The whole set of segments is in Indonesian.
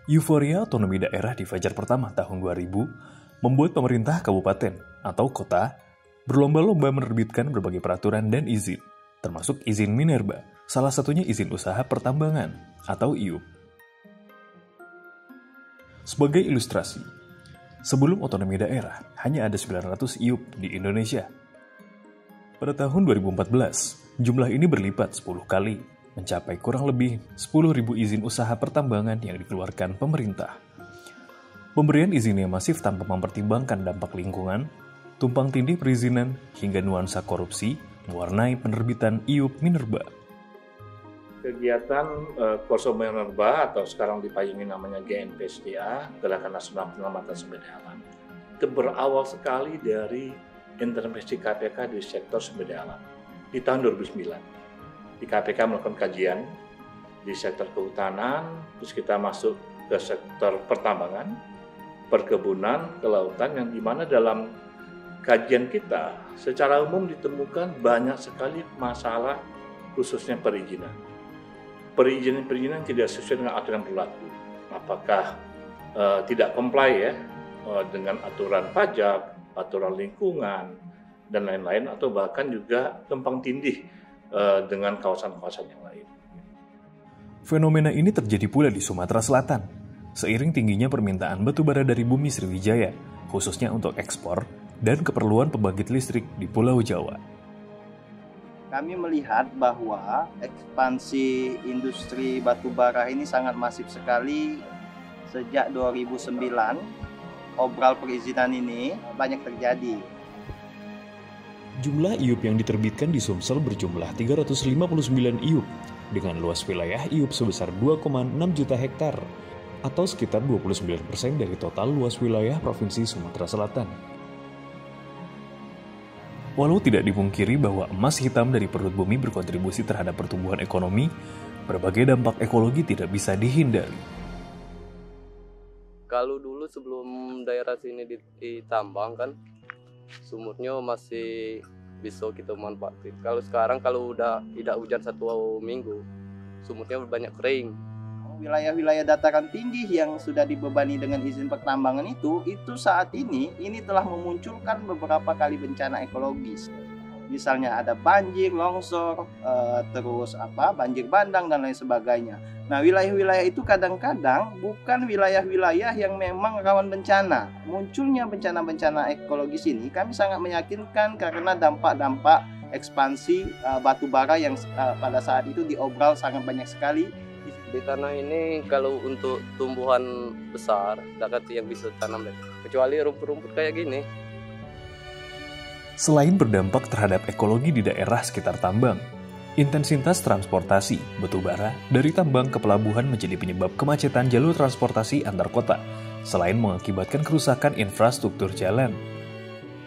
Euforia otonomi daerah di Fajar pertama tahun 2000 membuat pemerintah kabupaten atau kota berlomba-lomba menerbitkan berbagai peraturan dan izin, termasuk izin minerba, salah satunya izin usaha pertambangan atau IUP. Sebagai ilustrasi, sebelum otonomi daerah hanya ada 900 IUP di Indonesia. Pada tahun 2014, jumlah ini berlipat 10 kali, mencapai kurang lebih 10.000 izin usaha pertambangan yang dikeluarkan pemerintah. Pemberian izin yang masif tanpa mempertimbangkan dampak lingkungan, tumpang tindih perizinan, hingga nuansa korupsi mewarnai penerbitan IUP Minerba. Kegiatan Korso Minerba atau sekarang dipayungi namanya GNPSDA, Gerakan Nasional Penyelamatan Sumber Daya Alam, itu berawal sekali dari intervensi KPK di sektor sumber daya alam. Di tahun 2009, di KPK melakukan kajian di sektor kehutanan, terus kita masuk ke sektor pertambangan, perkebunan, kelautan, yang dimana dalam kajian kita secara umum ditemukan banyak sekali masalah khususnya perizinan. Perizinan tidak sesuai dengan aturan berlaku. Apakah tidak comply dengan aturan pajak, aturan lingkungan, dan lain-lain, atau bahkan juga tumpang tindih dengan kawasan-kawasan yang lain. Fenomena ini terjadi pula di Sumatera Selatan, seiring tingginya permintaan batu bara dari bumi Sriwijaya, khususnya untuk ekspor dan keperluan pembangkit listrik di Pulau Jawa. Kami melihat bahwa ekspansi industri batu bara ini sangat masif sekali sejak 2009. Obral perizinan ini banyak terjadi. Jumlah IUP yang diterbitkan di Sumsel berjumlah 359 IUP dengan luas wilayah IUP sebesar 2,6 juta hektar atau sekitar 29% dari total luas wilayah Provinsi Sumatera Selatan. Walau tidak dipungkiri bahwa emas hitam dari perut bumi berkontribusi terhadap pertumbuhan ekonomi, berbagai dampak ekologi tidak bisa dihindari. Kalau dulu sebelum daerah sini ditambang kan, sumurnya masih bisa kita manfaatin. Kalau sekarang kalau udah tidak hujan 1 minggu, sumurnya banyak kering. Wilayah-wilayah dataran tinggi yang sudah dibebani dengan izin pertambangan itu saat ini telah memunculkan beberapa kali bencana ekologis. Misalnya ada banjir, longsor, terus banjir bandang dan lain sebagainya. Nah, wilayah-wilayah itu kadang-kadang bukan wilayah-wilayah yang memang rawan bencana. Munculnya bencana-bencana ekologis ini kami sangat meyakinkan karena dampak-dampak ekspansi batu bara yang pada saat itu diobral sangat banyak sekali. Di tanah ini kalau untuk tumbuhan besar, tidak yang bisa tanam kecuali rumput-rumput kayak gini. Selain berdampak terhadap ekologi di daerah sekitar tambang, intensitas transportasi batu bara dari tambang ke pelabuhan menjadi penyebab kemacetan jalur transportasi antar kota, selain mengakibatkan kerusakan infrastruktur jalan.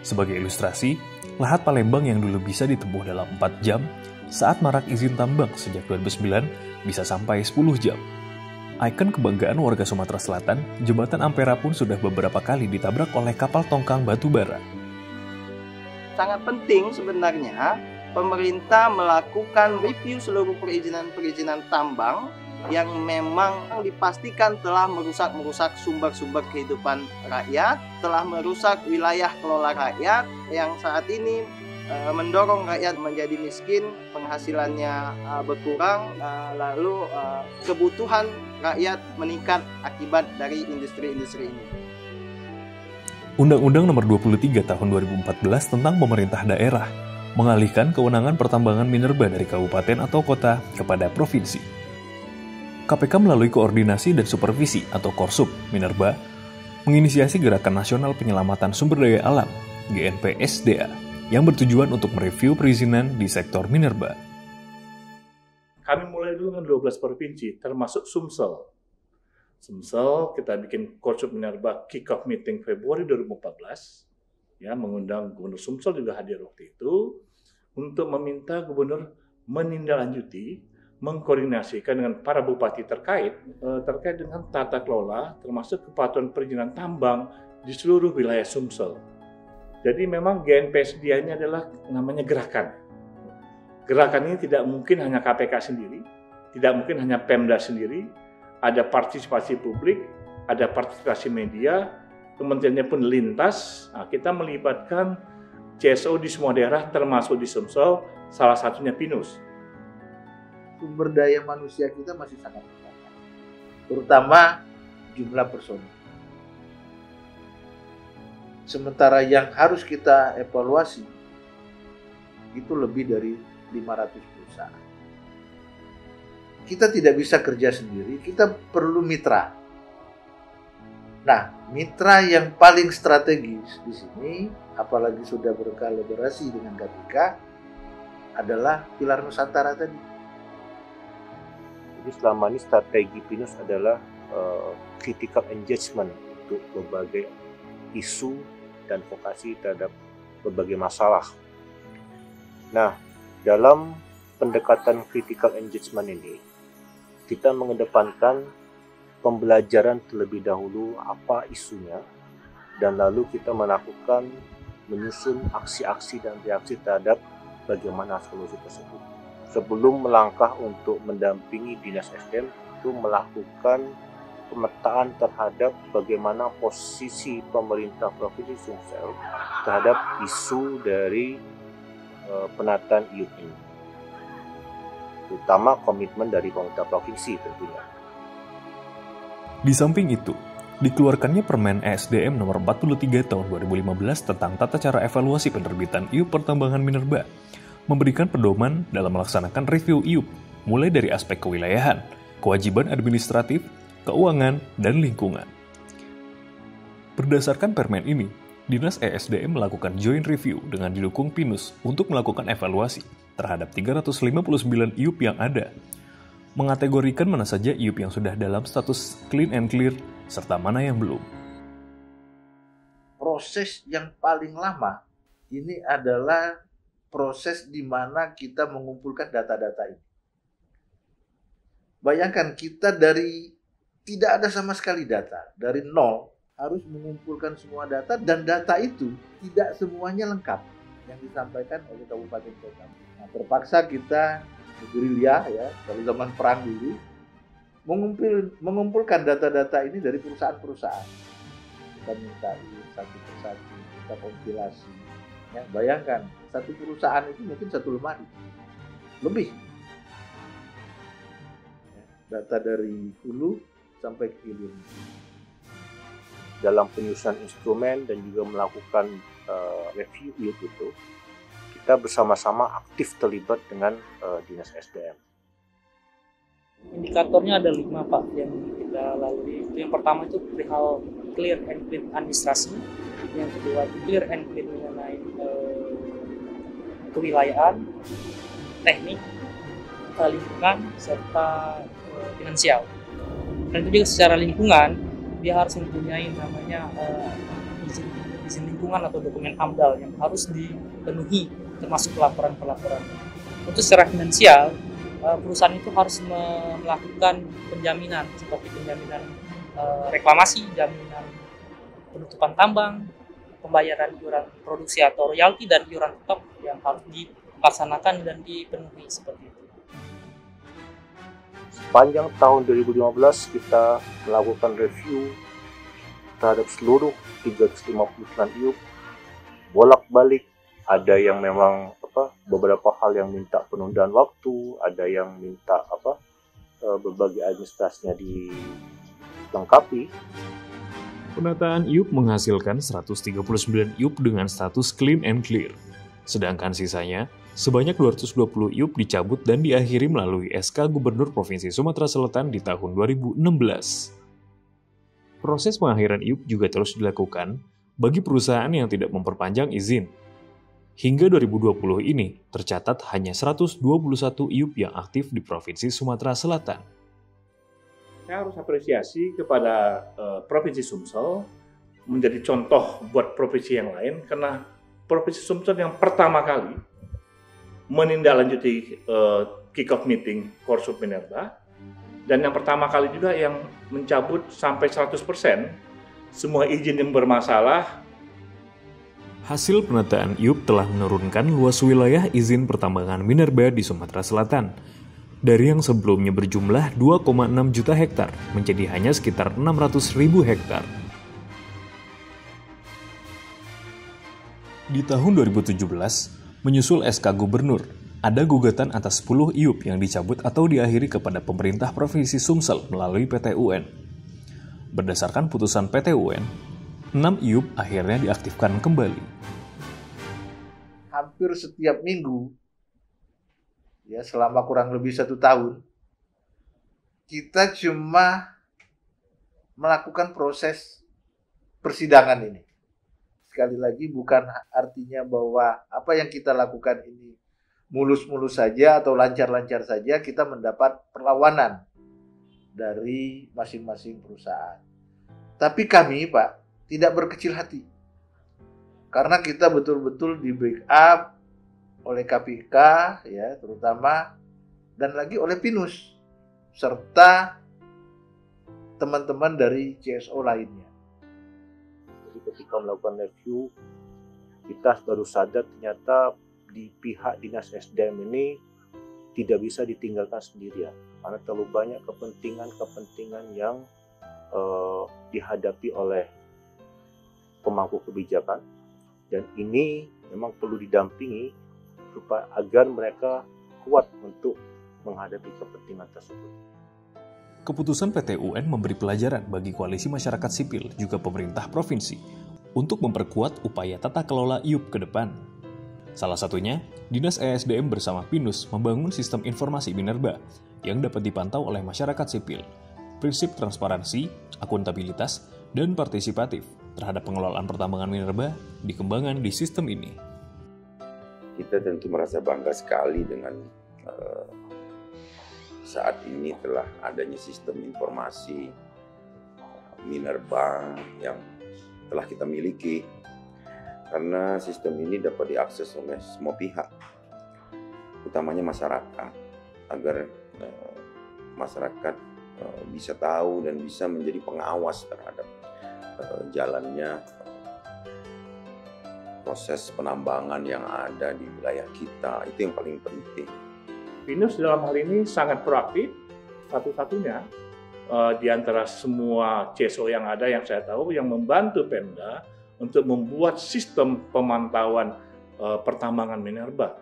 Sebagai ilustrasi, Lahat Palembang yang dulu bisa ditempuh dalam 4 jam, saat marak izin tambang sejak 2009 bisa sampai 10 jam. Ikon kebanggaan warga Sumatera Selatan, Jembatan Ampera pun sudah beberapa kali ditabrak oleh kapal tongkang batu bara. Sangat penting sebenarnya pemerintah melakukan review seluruh perizinan tambang yang memang dipastikan telah merusak sumber-sumber kehidupan rakyat, telah merusak wilayah kelola rakyat yang saat ini mendorong rakyat menjadi miskin, penghasilannya berkurang, lalu kebutuhan rakyat meningkat akibat dari industri-industri ini. Undang-Undang Nomor 23 Tahun 2014 tentang pemerintah daerah mengalihkan kewenangan pertambangan minerba dari kabupaten atau kota kepada provinsi. KPK melalui koordinasi dan supervisi atau Korsup Minerba menginisiasi Gerakan Nasional Penyelamatan Sumber Daya Alam (GNPSDA) yang bertujuan untuk mereview perizinan di sektor minerba. Kami mulai dulu dengan 12 provinsi, termasuk Sumsel. Sumsel kita bikin Korsup Minerba kick-off meeting Februari 2014, mengundang Gubernur Sumsel juga hadir waktu itu, untuk meminta Gubernur menindaklanjuti, mengkoordinasikan dengan para bupati terkait dengan tata kelola, termasuk kepatuhan perizinan tambang di seluruh wilayah Sumsel. Jadi memang GNPSDA ini adalah namanya gerakan. Gerakan ini tidak mungkin hanya KPK sendiri, tidak mungkin hanya Pemda sendiri, ada partisipasi publik, ada partisipasi media, kementeriannya pun lintas. Nah, kita melibatkan CSO di semua daerah, termasuk di Sumsel, salah satunya Pinus. Sumber daya manusia kita masih sangat terbatas, terutama jumlah personil. Sementara yang harus kita evaluasi itu lebih dari 500 perusahaan. Kita tidak bisa kerja sendiri, kita perlu mitra. Nah, mitra yang paling strategis di sini, apalagi sudah berkolaborasi dengan KPK, adalah Pilar Nusantara tadi. Jadi selama ini strategi Pinus adalah critical engagement untuk berbagai isu dan vokasi terhadap berbagai masalah. Nah, dalam pendekatan critical engagement ini, kita mengedepankan pembelajaran terlebih dahulu apa isunya, dan lalu kita menyusun aksi-aksi dan reaksi terhadap bagaimana solusi tersebut. Sebelum melangkah untuk mendampingi Dinas SDM, itu melakukan pemetaan terhadap bagaimana posisi pemerintah Provinsi Sumsel terhadap isu dari penataan IUP ini, terutama komitmen dari pemerintah provinsi tentunya. Di samping itu, dikeluarkannya Permen ESDM nomor 43 tahun 2015 tentang tata cara evaluasi penerbitan IUP pertambangan minerba, memberikan pedoman dalam melaksanakan review IUP, mulai dari aspek kewilayahan, kewajiban administratif, keuangan, dan lingkungan. Berdasarkan permen ini, Dinas ESDM melakukan joint review dengan didukung Pinus untuk melakukan evaluasi terhadap 359 IUP yang ada, mengategorikan mana saja IUP yang sudah dalam status clean and clear, serta mana yang belum. Proses yang paling lama ini adalah proses di mana kita mengumpulkan data-data ini. Bayangkan kita dari tidak ada sama sekali data, dari nol harus mengumpulkan semua data, dan data itu tidak semuanya lengkap yang disampaikan oleh kabupaten kota. Nah, terpaksa kita gerilya ya, kalau zaman perang dulu, mengumpulkan data-data ini dari perusahaan-perusahaan. Kita minta satu persatu, kita kompilasi. Ya, bayangkan, satu perusahaan itu mungkin satu lemari, lebih. Ya, data dari hulu sampai ke hilir. Dalam penyusunan instrumen dan juga melakukan review itu, kita bersama-sama aktif terlibat dengan Dinas SDM. Indikatornya ada 5 Pak yang kita lalui. Yang pertama itu perihal clear and clean administrasi. Yang kedua itu clear and clean mengenai kewilayahan, teknik, lingkungan, serta finansial. Dan itu juga secara lingkungan, dia harus mempunyai namanya izin lingkungan atau dokumen AMDAL yang harus dipenuhi, termasuk pelaporan-pelaporan. Untuk secara finansial, perusahaan itu harus melakukan penjaminan, seperti penjaminan reklamasi, jaminan penutupan tambang, pembayaran iuran produksi atau royalti, dan iuran tetap yang harus dilaksanakan dan dipenuhi seperti itu. Sepanjang tahun 2015 kita melakukan review terhadap seluruh 359 IUP, bolak-balik. Ada yang memang beberapa hal yang minta penundaan waktu, ada yang minta berbagai administrasinya dilengkapi. Penataan IUP menghasilkan 139 IUP dengan status clean and clear, sedangkan sisanya sebanyak 220 IUP dicabut dan diakhiri melalui SK Gubernur Provinsi Sumatera Selatan di tahun 2016. Proses pengakhiran IUP juga terus dilakukan bagi perusahaan yang tidak memperpanjang izin. Hingga 2020 ini, tercatat hanya 121 IUP yang aktif di Provinsi Sumatera Selatan. Saya harus apresiasi kepada Provinsi Sumsel menjadi contoh buat provinsi yang lain, karena Provinsi Sumsel yang pertama kali menindaklanjuti kick-off meeting Korsup Minerba, dan yang pertama kali juga yang mencabut sampai 100% semua izin yang bermasalah. Hasil penataan IUP telah menurunkan luas wilayah izin pertambangan minerba di Sumatera Selatan. Dari yang sebelumnya berjumlah 2,6 juta hektar menjadi hanya sekitar 600.000 hektar. Di tahun 2017, menyusul SK Gubernur, ada gugatan atas 10 IUP yang dicabut atau diakhiri kepada pemerintah Provinsi Sumsel melalui PT UN. Berdasarkan putusan PT UN, 6 IUP akhirnya diaktifkan kembali. Hampir setiap minggu, ya selama kurang lebih 1 tahun, kita cuma melakukan proses persidangan ini. Sekali lagi bukan artinya bahwa apa yang kita lakukan ini mulus-mulus saja atau lancar-lancar saja, kita mendapat perlawanan dari masing-masing perusahaan. Tapi kami, Pak, tidak berkecil hati. Karena kita betul-betul di backup oleh KPK, ya, terutama, dan lagi oleh Pinus, serta teman-teman dari CSO lainnya. Jadi ketika melakukan review, kita baru sadar ternyata di pihak Dinas SDM ini tidak bisa ditinggalkan sendirian. Karena terlalu banyak kepentingan-kepentingan yang dihadapi oleh pemangku kebijakan. Dan ini memang perlu didampingi supaya agar mereka kuat untuk menghadapi kepentingan tersebut. Keputusan PT UN memberi pelajaran bagi koalisi masyarakat sipil juga pemerintah provinsi untuk memperkuat upaya tata kelola IUP ke depan. Salah satunya, Dinas ESDM bersama Pinus membangun sistem informasi minerba yang dapat dipantau oleh masyarakat sipil. Prinsip transparansi, akuntabilitas, dan partisipatif terhadap pengelolaan pertambangan minerba dikembangkan di sistem ini. Kita tentu merasa bangga sekali dengan saat ini telah adanya sistem informasi minerba yang telah kita miliki, karena sistem ini dapat diakses oleh semua pihak, utamanya masyarakat, agar masyarakat bisa tahu dan bisa menjadi pengawas terhadap jalannya proses penambangan yang ada di wilayah kita. Itu yang paling penting. Pinus dalam hal ini sangat proaktif, satu-satunya di antara semua CSO yang ada yang saya tahu yang membantu Pemda untuk membuat sistem pemantauan pertambangan minerba.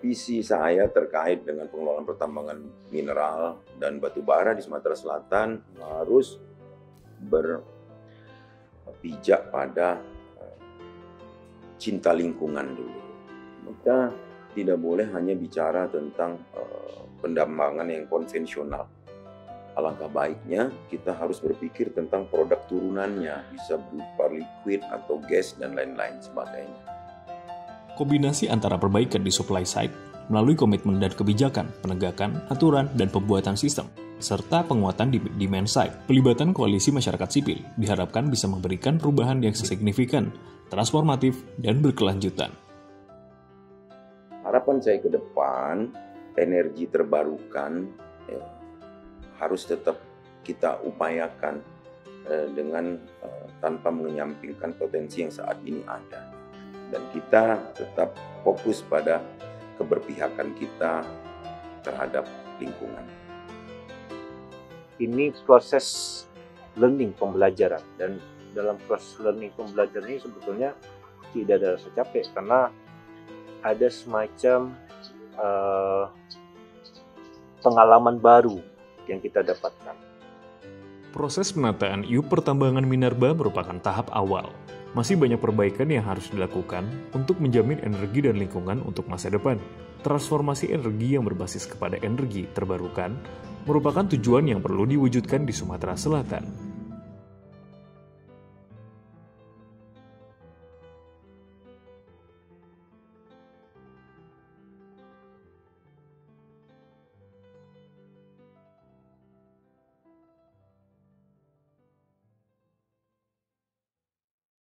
Visi saya terkait dengan pengelolaan pertambangan mineral dan batu bara di Sumatera Selatan harus berpijak pada cinta lingkungan dulu. Kita tidak boleh hanya bicara tentang penambangan yang konvensional. Alangkah baiknya kita harus berpikir tentang produk turunannya, bisa berupa liquid atau gas dan lain-lain sebagainya. Kombinasi antara perbaikan di supply side melalui komitmen dan kebijakan, penegakan, aturan, dan pembuatan sistem, serta penguatan di demand side, pelibatan koalisi masyarakat sipil diharapkan bisa memberikan perubahan yang signifikan, transformatif, dan berkelanjutan. Harapan saya ke depan, energi terbarukan harus tetap kita upayakan dengan tanpa menyampingkan potensi yang saat ini ada. Dan kita tetap fokus pada keberpihakan kita terhadap lingkungan. Ini proses learning pembelajaran, dan dalam proses learning pembelajaran ini sebetulnya tidak ada rasa capek karena ada semacam pengalaman baru yang kita dapatkan. Proses penataan IUP pertambangan minerba merupakan tahap awal. Masih banyak perbaikan yang harus dilakukan untuk menjamin energi dan lingkungan untuk masa depan. Transformasi energi yang berbasis kepada energi terbarukan merupakan tujuan yang perlu diwujudkan di Sumatera Selatan.